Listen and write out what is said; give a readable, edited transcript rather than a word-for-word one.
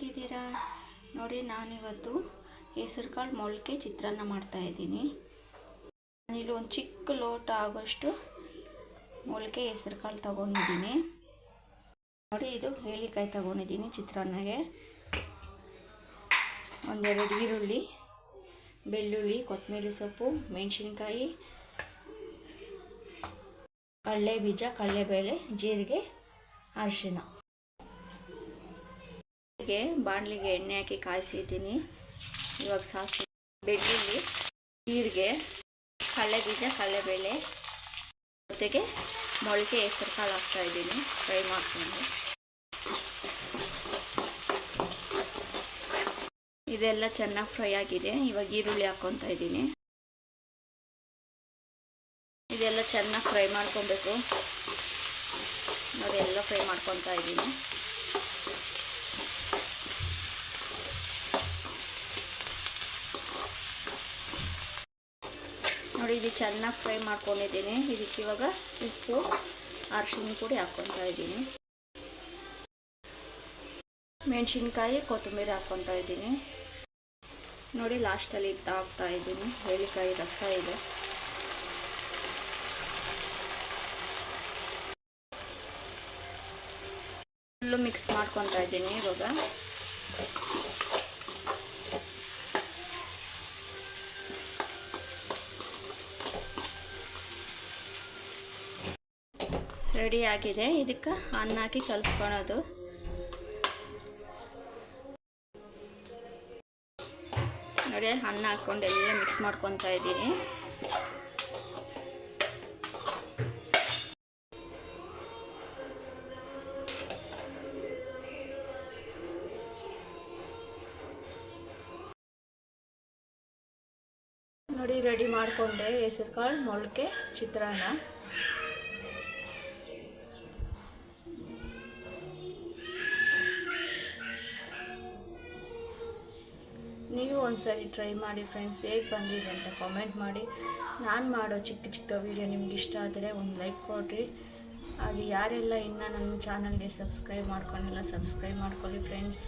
ಹೇಗಿದ್ದೀರಾ? ನೋಡಿ, ನಾನಿವತ್ತು ಹೆಸರು ಕಾಳು ಮೊಳಕೆ ಚಿತ್ರಾನ್ನ ಮಾಡ್ತಾಯಿದ್ದೀನಿ. ನಾನಿಲ್ಲಿ ಒಂದು ಚಿಕ್ಕ ಲೋಟ ಆಗೋಷ್ಟು ಮೊಳಕೆ ಹೆಸರು ಕಾಳು ತೊಗೊಂಡಿದ್ದೀನಿ. ನೋಡಿ, ಇದು ಏಲಕ್ಕಾಯಿ ತೊಗೊಂಡಿದ್ದೀನಿ ಚಿತ್ರಾನ್ನಗೆ. ಒಂದೆರಡು ಈರುಳ್ಳಿ, ಬೆಳ್ಳುಳ್ಳಿ, ಕೊತ್ತಂಬರಿ ಸೊಪ್ಪು, ಮೆಣಸಿನ್ಕಾಯಿ, ಕಡಲೆ ಬೀಜ, ಕಡಲೆಬೇಳೆ, ಜೀರಿಗೆ, ಅರಿಶಿನ. ಬಾಣಲಿಗೆ ಎಣ್ಣೆ ಹಾಕಿ ಕಾಯಿಸಿದ್ದೀನಿ. ಇವಾಗ ಸಾಸಿವೆ, ಬೆಳ್ಳುಳ್ಳಿ, ಜೀರಿಗೆ, ಕಡಲೆ ಬೀಜ, ಕಡಲೆಬೇಳೆ ಜೊತೆಗೆ ಮೊಳಕೆ ಹೆಸರು ಕಾಳು ಹಾಕ್ತಾಯಿದ್ದೀನಿ. ಫ್ರೈ ಮಾಡ್ಕೊಂಡು ಇದೆಲ್ಲ ಚೆನ್ನಾಗಿ ಫ್ರೈ ಆಗಿದೆ. ಇವಾಗ ಈರುಳ್ಳಿ ಹಾಕ್ಕೊತಾ ಇದ್ದೀನಿ. ಇದೆಲ್ಲ ಚೆನ್ನಾಗಿ ಫ್ರೈ ಮಾಡ್ಕೊಬೇಕು. ನೋಡಿ, ಎಲ್ಲ ಫ್ರೈ ಮಾಡ್ಕೊತಾ ಇದ್ದೀನಿ. ನೋಡಿ, ಇದು ಚೆನ್ನಾಗಿ ಫ್ರೈ ಮಾಡ್ಕೊಂಡಿದ್ದೀನಿ. ಇದಕ್ಕೆ ಇವಾಗ ಉಪ್ಪು, ಅರಿಶಿನ ಪುಡಿ ಹಾಕ್ಕೊತಾ ಇದ್ದೀನಿ. ಮೆಣಸಿನ್ಕಾಯಿ, ಕೊತ್ತಂಬರಿ ಹಾಕ್ಕೊತಾ ಇದ್ದೀನಿ. ನೋಡಿ, ಲಾಸ್ಟಲ್ಲಿ ಹಾಕ್ತಾ ಇದ್ದೀನಿ. ಏಲಕ್ಕಾಯಿ ರಸ ಇದೆ. ಫುಲ್ಲು ಮಿಕ್ಸ್ ಮಾಡ್ಕೊತಾ ಇದ್ದೀನಿ. ಇವಾಗ ರೆಡಿ ಆಗಿದೆ. ಇದಕ್ಕೆ ಅನ್ನ ಹಾಕಿ ಕಲಿಸ್ಕೊಳೋದು. ನೋಡಿ, ಅನ್ನ ಹಾಕ್ಕೊಂಡು ಎಲ್ಲ ಮಿಕ್ಸ್ ಮಾಡ್ಕೊತಾ ಇದ್ದೀನಿ. ನೋಡಿ, ರೆಡಿ ಮಾಡಿಕೊಂಡೆ ಹೆಸರು ಕಾಳು ಮೊಳಕೆ ಚಿತ್ರಾನ್ನ. ನೀವು ಒಂದ್ಸರಿ ಟ್ರೈ ಮಾಡಿ ಫ್ರೆಂಡ್ಸ್. ಹೇಗೆ ಬಂದಿದೆ ಅಂತ ಕಾಮೆಂಟ್ ಮಾಡಿ. ನಾನು ಮಾಡೋ ಚಿಕ್ಕ ಚಿಕ್ಕ ವೀಡಿಯೋ ನಿಮ್ಗೆ ಇಷ್ಟ ಆದರೆ ಒಂದು ಲೈಕ್ ಕೊಡಿರಿ. ಹಾಗೆ ಯಾರೆಲ್ಲ ಇನ್ನೂ ನನ್ನ ಚಾನಲ್ಗೆ ಸಬ್ಸ್ಕ್ರೈಬ್ ಮಾಡ್ಕೊಂಡಿಲ್ಲ, ಸಬ್ಸ್ಕ್ರೈಬ್ ಮಾಡ್ಕೊಳ್ಳಿ ಫ್ರೆಂಡ್ಸ್.